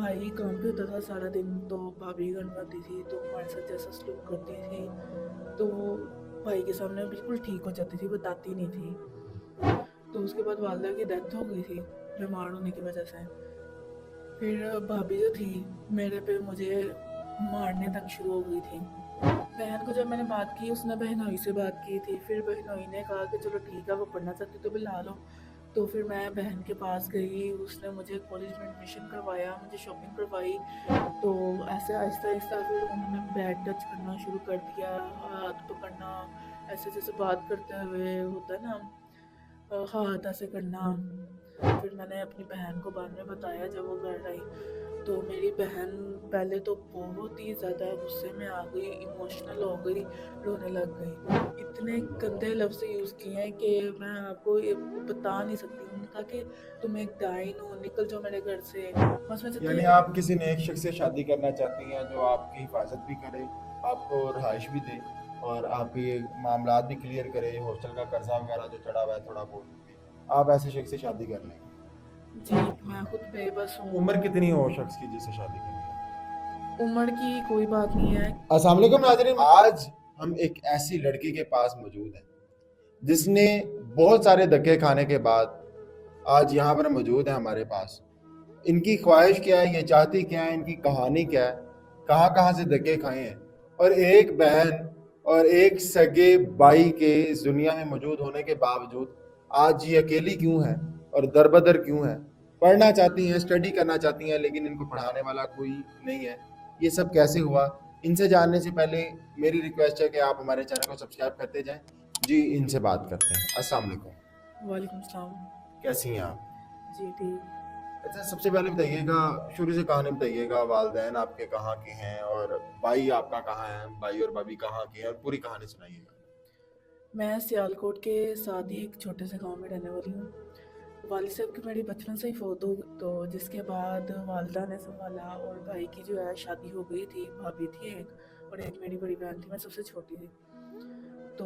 भाई काम पे होता था सारा दिन, तो भाभी घर में होती थी तो हमारे साथ जैसा सलूक करती थी, तो भाई के सामने बिल्कुल ठीक हो जाती थी, बताती नहीं थी। तो उसके बाद वालदा की डेथ हो गई थी बीमार होने की वजह से। फिर भाभी जो थी मेरे पे मुझे मारने तक शुरू हो गई थी। बहन को जब मैंने बात की, उसने बहनोई से बात की थी, फिर बहनोई ने कहा कि चलो ठीक है, वो पढ़ना चाहती तो बुला लो। तो फिर मैं बहन के पास गई, उसने मुझे कॉलेज में एडमिशन करवाया, मुझे शॉपिंग करवाई। तो ऐसे आहिस्ता आहिस्ता फिर उन्होंने बैड टच करना शुरू कर दिया, हाथ पकड़ना, ऐसे जैसे बात करते हुए होता है ना, हाथ ऐसे करना। फिर मैंने अपनी बहन को बाद में बताया जब वो घर आई, तो मेरी बहन पहले तो बहुत ही ज़्यादा गुस्से में आ गई, इमोशनल हो गई, रोने लग गई। इतने गंदे लफ्ज़ यूज़ किए हैं कि मैं आपको ये बता नहीं सकती। उन्होंने कहा कि तुम एक डाइन हो, निकल जाओ मेरे घर से। मैं उसमें जब यानी आप किसी नेक शख्स से शादी करना चाहती हैं जो आपकी हिफाजत भी करे, आपको रहाइश भी दे और आपके मामलात भी क्लियर करे, हॉस्टल का कर्जा वगैरह जो चढ़ा हुआ है थोड़ा बहुत भी, आप ऐसे शख्स से शादी कर लें। जी, मैं खुद बेबस हूँ। उम्र कितनी हो शख्स की जिससे शादी करनी है? उम्र की कोई बात नहीं है। अस्सलाम वालेकुम नाज़रीन, आज हम एक ऐसी लड़की के पास मौजूद हैं जिसने बहुत सारे धक्के खाने के बाद आज यहाँ पर मौजूद है हमारे पास। इनकी ख्वाहिश क्या है, ये चाहती क्या है, इनकी कहानी क्या है, कहाँ कहाँ से धक्के खाए हैं, और एक बहन और एक सगे भाई के इस दुनिया में मौजूद होने के बावजूद आज ये अकेली क्यों है और दरबदर क्यों है। पढ़ना चाहती हैं, स्टडी करना चाहती हैं, लेकिन इनको पढ़ाने वाला कोई नहीं है। ये सब कैसे हुआ, इनसे जानने से पहले मेरी रिक्वेस्ट है कि आप हमारे चैनल को सब्सक्राइब करते जाएं। जी, इनसे बात करते हैं। अस्सलाम वालेकुम। वालेकुम सलाम। कैसी हैं आप? जी ठीक। अच्छा, सबसे पहले बताइएगा, शुरू से कहानी बताइएगा, वालिदैन आपके कहाँ के हैं और भाई आपका कहाँ है, भाई और भाभी कहाँ के हैं, और पूरी कहानी सुनाइएगा। मैं सियालकोट के साथ ही एक छोटे से गांव में रहने वाली हूँ। वालिद साहब की मेरी बचपन से ही फ़ौत हो, तो जिसके बाद वालदा ने संभाला और भाई की जो है शादी हो गई थी, भाभी थी एक और एक मेरी बड़ी बहन थी, मैं सबसे छोटी थी। तो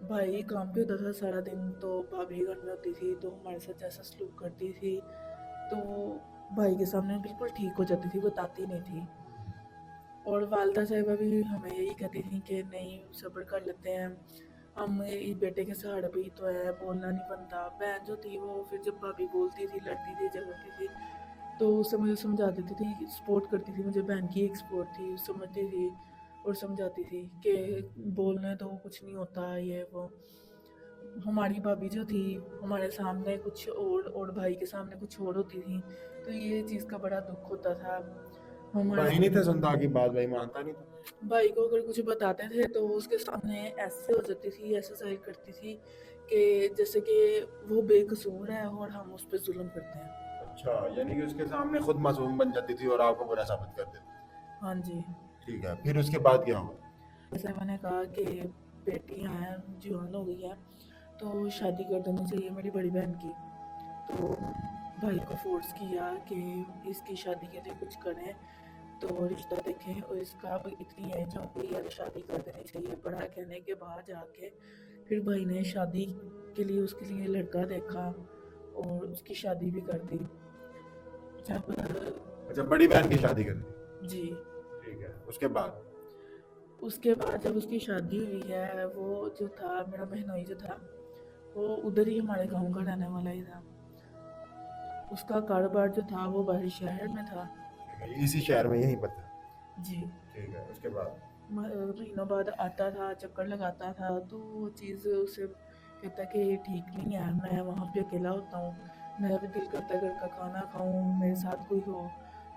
भाई काम पे होता था सारा दिन, तो भाभी घर में होती थी तो हमारे साथ जैसा सलूक करती थी, तो भाई के सामने बिल्कुल ठीक हो जाती थी, बताती नहीं थी। और वालदा साहिबा भी हमें यही कहती थी कि नहीं, सब्र कर लेते हैं, हम ये बेटे के सहारे पे ही तो है, बोलना नहीं बनता। बहन जो थी वो फिर जब भाभी बोलती थी, लड़ती थी, झगड़ती थी, तो उससे मुझे समझा देती थी, सपोर्ट करती थी मुझे, बहन की एक सपोर्ट थी, समझती थी और समझाती थी कि बोलने तो कुछ नहीं होता, ये वो। हमारी भाभी जो थी हमारे सामने कुछ और भाई के सामने कुछ और होती थी, तो ये चीज़ का बड़ा दुख होता था। हमारे भाई नहीं था सुनता की बात, भाई मानता नहीं था। भाई को अगर कुछ बताते थे तो वो उसके सामने ऐसे हो जाती थी, ऐसे जाहिर करती थी कि जैसे कि वो बेकसूर है और हम उस पर जुल्म करते हैं। अच्छा, यानी कि उसके सामने खुद मासूम बन जाती थी और आपको बुरा साबित कर देती हाँ जी। थी। ठीक है, फिर उसके बाद क्या हुआ? जैसे मैंने कहा कि बेटी हैं, जवान हो गई है, तो शादी कर देनी चाहिए मेरी बड़ी बहन की। तो भाई को फोर्स किया कि इसकी शादी के लिए कुछ करें, तो रिश्ता देखें और इसका अब इतनी एज हो गई है, शादी कर देनी चाहिए। पढ़ा कहने के बाद जाके फिर भाई ने शादी के लिए उसके लिए लड़का देखा और उसकी शादी भी कर दी। जब अच्छा, बड़ी बहन की शादी कर दी। जी, ठीक है, उसके बाद? उसके बाद जब उसकी शादी हुई है, वो जो था मेरा बहनोई जो था, वो उधर ही हमारे गांव का रहने वाला ही था। उसका कारोबार जो था वो बाहरी शहर में था। ठीक है, इसी शहर में यहीं पर था। जी। ठीक है, उसके बाद? महीनों बाद आता था, चक्कर लगाता था, तो वो चीज़ उसे कहता कि ये ठीक नहीं है, मैं वहाँ पे अकेला होता हूँ, मेरा भी दिल करता है घर का खाना खाऊँ, मेरे साथ कोई हो।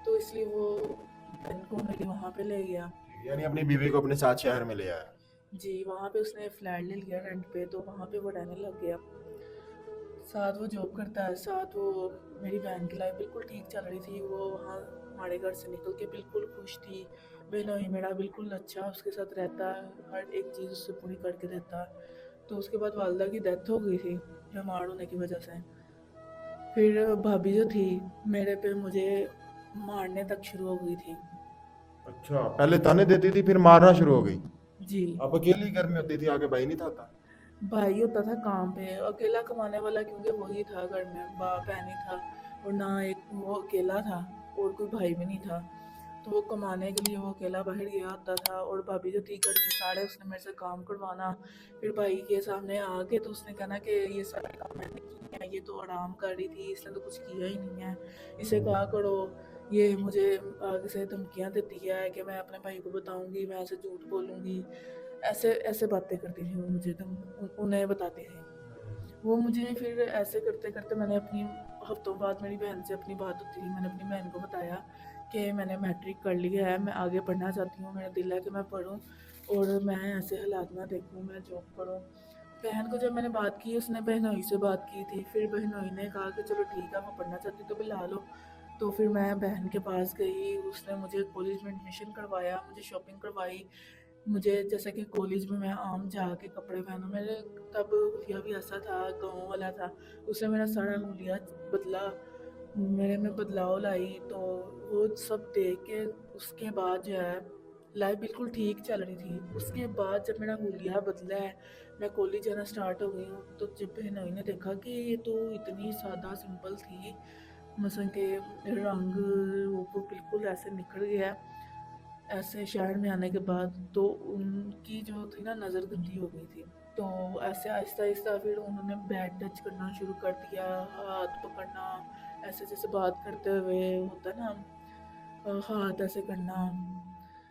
तो इसलिए वो बहन को मेरी वहाँ पे ले गया। यानी अपनी बीवी को अपने साथ शहर में ले आया। जी, वहाँ पे उसने फ्लैट ले लिया रेंट पे, तो वहाँ पे वो रहने लग गया। साथ वो जॉब करता है, साथ वो मेरी बहन की लाइफ बिल्कुल ठीक चल रही थी, वो वहाँ हमारे घर से निकल के बिल्कुल खुश थी। बहनोई मेरा बिल्कुल अच्छा उसके साथ रहता, हर एक चीज़ उससे पूरी करके देता। तो उसके बाद वालदा की डेथ हो गई थी बीमार होने की वजह से। फिर भाभी जो थी मेरे पे मुझे मारने तक शुरू हो गई थी। अच्छा, पहले ताने देती थी फिर मारना शुरू हो गई। जी। आप अकेली घर में होती थी, आगे भाई नहीं था? भाई होता था काम पे, अकेला कमाने वाला, क्योंकि वही था घर में, बाप है नहीं था, और ना एक वो अकेला था, और कोई भाई भी नहीं था। तो वो कमाने के लिए वो अकेला बाहर गया होता था, और भाभी जो थी घर के सारे उसने मेरे से काम करवाना। फिर भाई के सामने आके तो उसने कहना कि ये सारे काम मैंने किए हैं, ये तो आराम कर रही थी, इसने तो कुछ किया ही नहीं है, इसे कहा करो। ये मुझे आगे से धमकियाँ देती है कि मैं अपने भाई को बताऊंगी, मैं ऐसे झूठ बोलूंगी, ऐसे ऐसे बातें करती थी वो मुझे, उन्हें बताती थी वो मुझे। फिर ऐसे करते करते मैंने अपनी, हफ्तों बाद मेरी बहन से अपनी बात होती थी, मैंने अपनी बहन को बताया कि मैंने मैट्रिक कर लिया है, मैं आगे पढ़ना चाहती हूँ, मेरा दिल है कि मैं पढूँ और मैं ऐसे हालात ना देखूँ, मैं जॉब करूँ। बहन को जब मैंने बात की, उसने बहनोई से बात की थी, फिर बहनोई ने कहा कि चलो ठीक है, वो पढ़ना चाहती तो बुला लो। तो फिर मैं बहन के पास गई, उसने मुझे कॉलेज में एडमिशन करवाया, मुझे शॉपिंग करवाई। मुझे जैसे कि कॉलेज में मैं आम जाके कपड़े पहनूँ, मेरे तब हुलिया भी ऐसा था, गाँव वाला था, उसने मेरा सारा हुलिया बदला, मेरे में बदलाव लाई। तो वो सब देख के उसके बाद जो है लाइफ बिल्कुल ठीक चल रही थी। उसके बाद जब मेरा हुलिया बदला है, मैं कॉलेज जाना स्टार्ट हो गई हूँ, तो जब बहनोई ने देखा कि ये तो इतनी सादा सिंपल थी, मसलन के रंग वो बिल्कुल ऐसे निखर गया ऐसे शहर में आने के बाद, तो उनकी जो थी ना नज़र गंदी हो गई थी। तो ऐसे आहिस्ता आहिस्ता फिर उन्होंने बैड टच करना शुरू कर दिया, हाथ पकड़ना, ऐसे जैसे बात करते हुए होता है ना, हाथ ऐसे करना।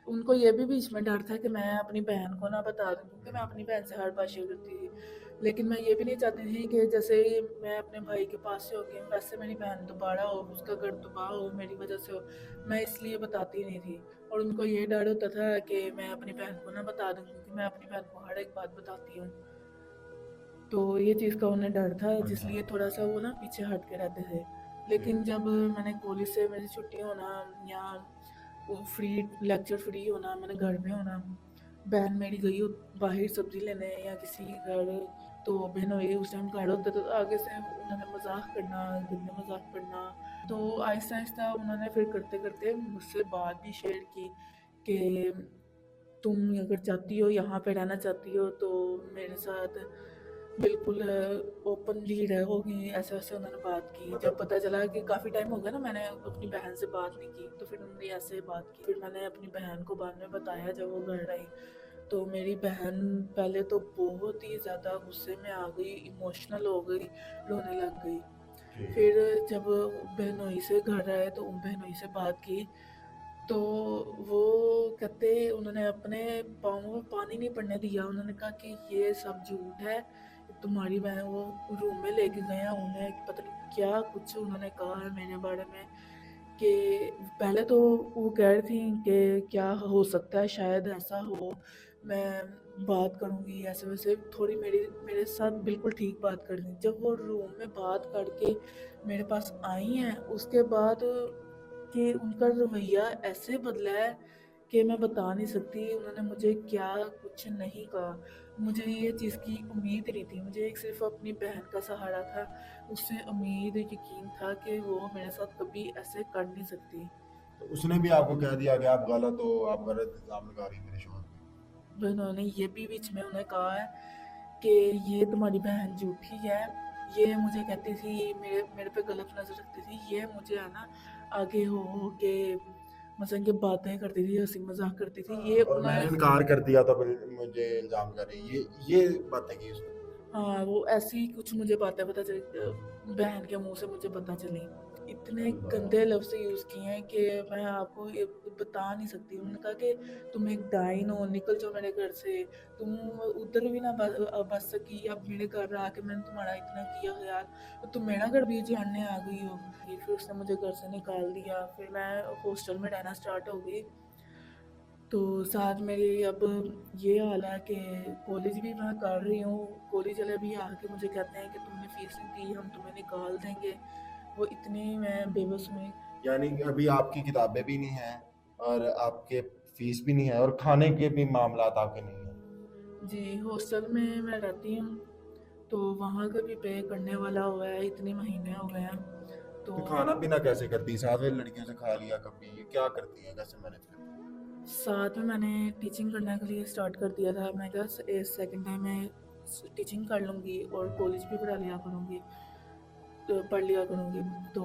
उनको ये भी बीच में डर था कि मैं अपनी बहन को ना बता दूं, क्योंकि मैं अपनी बहन से हर बात शेयर करती थी। लेकिन मैं ये भी नहीं चाहती थी कि जैसे ही मैं अपने भाई के पास से हो गई हूँ, वैसे मेरी बहन दोबारा हो, उसका घर तबाह हो मेरी वजह से हो। मैं इसलिए बताती नहीं थी। और उनको ये डर होता था कि मैं अपनी बहन को ना बता दूं, क्योंकि मैं अपनी बहन को हर एक बात बताती हूँ। तो ये चीज़ का उन्हें डर था, जिसलिए थोड़ा सा वो ना पीछे हट के रहते थे। लेकिन जब मैंने कॉलेज से मेरी छुट्टी होना, या वो फ्री लेक्चर फ्री होना, मैंने घर में होना, बहन मेरी गई हो बाहर सब्जी लेने या किसी के घर, तो बहन हुई उस टाइम घर होता, तो आगे से उन्होंने मजाक करना, गंदे मजाक करना। तो आहिस्ता आहिस्ता उन्होंने फिर करते करते मुझसे बात भी शेयर की कि तुम अगर चाहती हो, यहाँ पे रहना चाहती हो, तो मेरे साथ बिल्कुल ओपनली रहोगी, ऐसे वैसे उन्होंने बात की। जब पता चला कि काफ़ी टाइम हो गया ना मैंने अपनी बहन से बात नहीं की, तो फिर उन्होंने ऐसे बात की। फिर मैंने अपनी बहन को बाद में बताया जब वो घर आई, तो मेरी बहन पहले तो बहुत ही ज़्यादा गुस्से में आ गई, इमोशनल हो गई, रोने लग गई। फिर जब बहनोई से घर आए तो उन बहनोई से बात की, तो वो कहते उन्होंने अपने पाँव में पानी नहीं पड़ने दिया। उन्होंने कहा कि ये सब झूठ है, तुम्हारी बहन, वो रूम में लेके गए हैं उन्हें, पता नहीं क्या कुछ उन्होंने कहा है मेरे बारे में। कि पहले तो वो कह रही थी कि क्या हो सकता है, शायद ऐसा हो, मैं बात करूँगी, ऐसे वैसे थोड़ी मेरी मेरे साथ बिल्कुल ठीक बात कर दी। जब वो रूम में बात करके मेरे पास आई हैं, उसके बाद कि उनका रवैया ऐसे बदला है कि मैं बता नहीं सकती उन्होंने मुझे क्या कुछ नहीं कहा। मुझे ये चीज़ की उम्मीद नहीं थी, मुझे एक सिर्फ अपनी बहन का सहारा था, उससे उम्मीद यकीन था कि वो मेरे साथ कभी ऐसे कर नहीं सकती। तो उसने भी आपको कह दिया कि आप गलत हो, आप गलत इल्जाम लगा रही हैं मेरे शौहर पे। तो उन्होंने ये भी बीच में उन्हें कहा है कि ये तुम्हारी बहन झूठी है, ये मुझे कहती थी, मेरे मेरे पे गलत नज़र रखती थी, ये मुझे है ना आगे हो के मसलन की बातें करती थी, हंसी मजाक करती थी, ये और मैंने उन्होंने। इनकार कर दिया तो फिर मुझे इल्जाम कर रही है, ये बातें की उसने। हाँ, वो ऐसी ही कुछ मुझे बातें पता चली, बहन के मुंह से मुझे पता चली। इतने गंदे लफ्ज़ यूज़ किए हैं कि मैं आपको ये बता नहीं सकती। उन्होंने कहा कि तुम एक डाइन हो, निकल जाओ मेरे घर से, तुम उधर भी ना बच सकी, अब मेरे घर आके मैंने तुम्हारा इतना किया ख्याल, तो तुम मेरा घर भी उजाड़ने आ गई हो। ये फिर उसने मुझे घर से निकाल दिया, फिर मैं हॉस्टल में रहना स्टार्ट हो गई। तो साथ मेरी अब ये हाल है कि कॉलेज भी मैं कर रही हूँ, कॉलेज वाले भी आके मुझे कहते हैं कि तुमने फीस नहीं दी, हम तुम्हें निकाल देंगे। वो इतनी मैं बेबस हुई। यानी कि अभी आपकी किताबें भी नहीं हैं और आपके फीस भी नहीं है और खाने के भी मामलात आपके नहीं हैं। जी, हॉस्टल में मैं रहती हूँ, तो वहाँ का भी पे करने वाला हुआ है, इतने महीने हो गए हैं। तो तो खाना पीना कैसे करती है? साथ में लड़कियों से खा लिया कभी? ये क्या करती है, कैसे मैनेज करती है? साथ में मैंने टीचिंग करने के लिए स्टार्ट कर दिया था। मैं कहा सेकेंड टाइम मैं टीचिंग कर लूँगी और कॉलेज भी पढ़ा लिया करूँगी, तो पढ़ लिया करूँगी। तो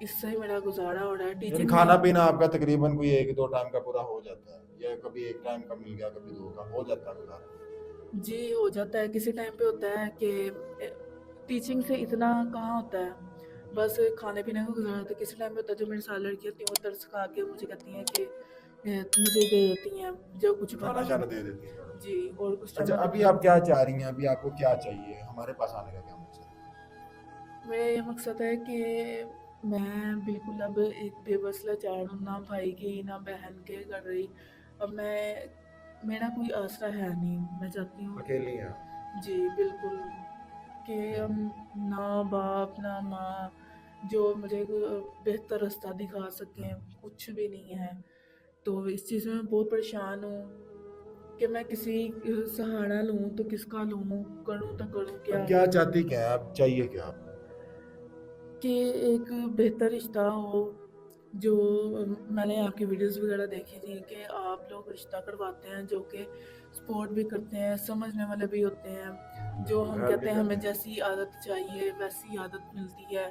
इससे ही मेरा गुजारा हो रहा है। यानी टीचिंग खाना में पीना आपका तकरीबन कोई 1-2 टाइम का पूरा हो जाता है, या कभी 1 टाइम का मिल गया, कभी 2 का हो जाता है गुजारा? जी हो जाता है। किसी टाइम पे होता है कि टीचिंग से इतना कहाँ होता है, बस खाने पीने का गुजारा होता है। किसी टाइम पे होता है जो मेरे साथ लड़कियाँ होती हैं वो तरस खा के मुझे कहती हैं कि मुझे दे देती हैं जो कुछ खाना बना। शाना दे देती है। जी, और कुछ टाइम अच्छा, में अभी आप क्या चाह रही हैं? अभी आपको क्या चाहिए? हमारे पास आने का क्या मकसद है? मेरा ये मकसद है कि मैं बिल्कुल अब एक बेबस लाचार हूँ, ना भाई की ना बहन के कर रही। अब मैं, मेरा कोई आसरा है नहीं। मैं चाहती हूँ, अकेली हैं आप? जी बिल्कुल, कि हम ना बाप ना माँ जो मुझे बेहतर रास्ता दिखा सकें, कुछ भी नहीं है। तो इस चीज़ में मैं बहुत परेशान हूँ कि मैं किसी सहारा लूँ तो किसका लूँ, करूँ तो करूँ क्या। अब क्या चाहती क्या है आप? चाहिए क्या आपको? कि एक बेहतर रिश्ता हो। जो मैंने आपकी वीडियोस वगैरह देखी थी कि आप लोग रिश्ता करवाते हैं जो कि सपोर्ट भी करते हैं, समझने वाले भी होते हैं। जो हम हेल्प भी कहते हैं करते हमें हैं। जैसी आदत चाहिए वैसी आदत मिलती है।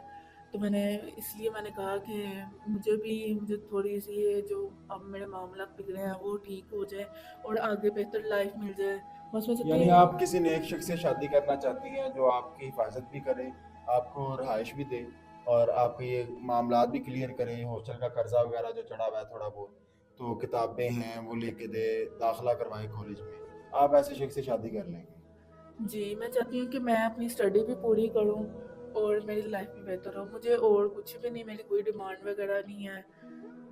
तो मैंने इसलिए मैंने कहा कि मुझे थोड़ी सी ये जो अब मेरे मामला बिगड़े हैं वो ठीक हो जाए और आगे बेहतर लाइफ मिल जाए। बस मैं चाहती यानी हूँ। आप किसी नेक शख्स से शादी करना चाहती हैं जो आपकी हिफाजत भी करे, आपको रहाइश भी दे, और आपके ये मामलात भी क्लियर करे, हॉस्टल का कर्जा वगैरह जो चढ़ा हुआ है थोड़ा बहुत, तो किताबें हैं वो लेके दे, दाखिला करवाएं कॉलेज में। आप ऐसे शख्स से शादी कर लेंगे? जी, मैं चाहती हूँ कि मैं अपनी स्टडी भी पूरी करूँ और मेरी लाइफ भी बेहतर हो। मुझे और कुछ भी नहीं, मेरी कोई डिमांड वगैरह नहीं है।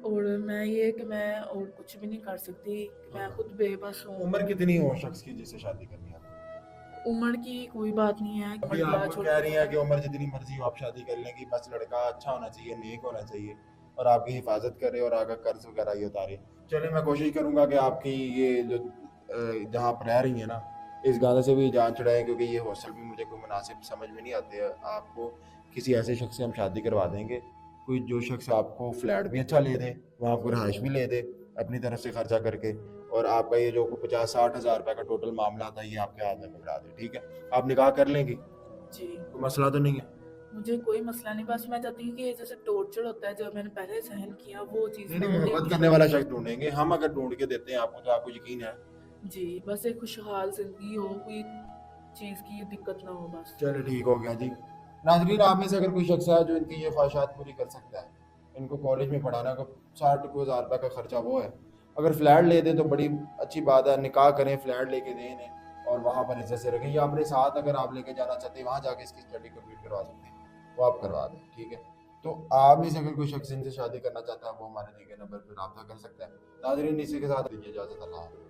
और मैं ये कि मैं और कुछ भी नहीं कर सकती, मैं खुद बेबस हूँ। उम्र कितनी हो शख्स की जिससे शादी करनी है? उम्र की कोई बात नहीं है, अभी बड़ा आप छोटा। कह रही हैं कि उम्र जितनी मर्जी हो आप शादी कर लेंगी, बस लड़का अच्छा होना चाहिए, नेक होना चाहिए, और आपकी हिफाजत करे और आगे कर्ज वगैरह ये उतारे। चलिए, मैं कोशिश करूंगा कि आपकी ये जो जहाँ आप रह रही हैं ना, इस गाने से भी जान छुड़ाएं, क्योंकि ये हॉस्टल भी मुझे कोई मुनासिब समझ में नहीं आते हैं। आपको किसी ऐसे शख्स से हम शादी करवा देंगे, कोई जो शख्स आपको फ्लैट भी अच्छा ले दे, वहाँ आपको रहाइश भी ले दे अपनी तरफ से खर्चा करके, और आपका ये जो 50-60 हज़ार रुपये का टोटल मामला था ये आपके हाथ में पकड़ा दे। ठीक है? आप निकाह कर लेंगी? जी, कोई मसला तो नहीं है? मुझे कोई मसला नहीं, बस मैं चाहती हूँ कि ये जैसे टॉर्चर होता है जो मैंने पहले सहन किया वो चीज़ नहीं ना नहीं, हो। मोहब्बत करने वाला शख्स ढूंढेंगे हम, अगर ढूंढ के देते हैं आपको तो आपको यकीन है। जी, बस एक खुशहाल जिंदगी हो, कोई चीज़ की दिक्कत ना हो बस। चलो ठीक हो गया जी। नाजरीन, आप में से अगर कोई शख्स है जो इनकी ये ख्वाहिशात पूरी कर सकता है, इनको कॉलेज में पढ़ाना का 60 हज़ार रुपये का खर्चा वो है, अगर फ्लैट ले दे तो बड़ी अच्छी बात है, निकाह करें, फ्लैट लेके दें इन्हें और वहाँ पर इज्जत से रखें, या अपने साथ अगर आप लेके जाना चाहते हैं वहाँ जाके इसकी स्टडी कंप्लीट करवा सकते हैं, वो आप करवा दें। ठीक है? तो आप में से अगर कोई शख्स इनसे शादी करना चाहता है वो हमारे दिए गए नंबर पर रब्ता कर सकता है। नाजरीन, इसी के साथ दीजिए इजाज़त। अल्लाह।